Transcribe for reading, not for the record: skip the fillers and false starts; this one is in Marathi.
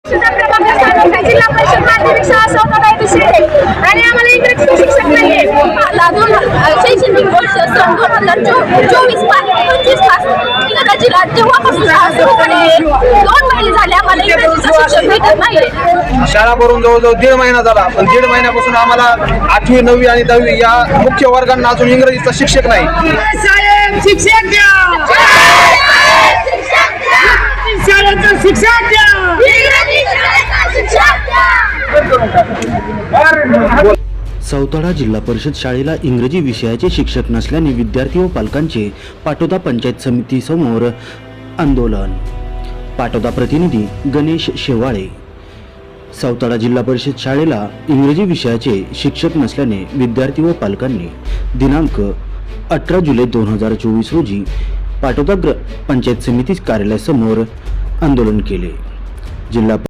जिल्हा परिषद माध्यमिक शाळा सौदागरी येथे आणि आम्हाला इंग्रजीचे शिक्षक नाहीये. शैक्षणिक वर्ष सन 2024-25 पासून इंग्रजीला जेव्हापासून शाळा सुरू झाली 2 महिने झाले आम्हाला इंग्रजीचं शिक्षण भेटत नाही. शाळा भरून जवळजवळ 1.5 महिना झाला, पण 1.5 महिन्यापासून आम्हाला 8वी 9वी आणि 10वी या मुख्य वर्गांना अजून इंग्रजीचा शिक्षक नाही. साहेब शिक्षक द्या, शाळेचं शिक्षक द्या. सौताडा जिल्हा परिषद शाळेला इंग्रजी विषयाचे शिक्षक नसल्याने विद्यार्थी व पालकांचे पाटोदा पंचायत समिती समोर आंदोलन. पाटोदा प्रतिनिधी गणेश शेवाळे. सौताडा जिल्हा परिषद शाळेला इंग्रजी विषयाचे शिक्षक नसल्याने विद्यार्थी व पालकांनी दिनांक 18 जुलै 2024 रोजी पाटोदा पंचायत समिती कार्यालयासमोर आंदोलन केले. जिल्हा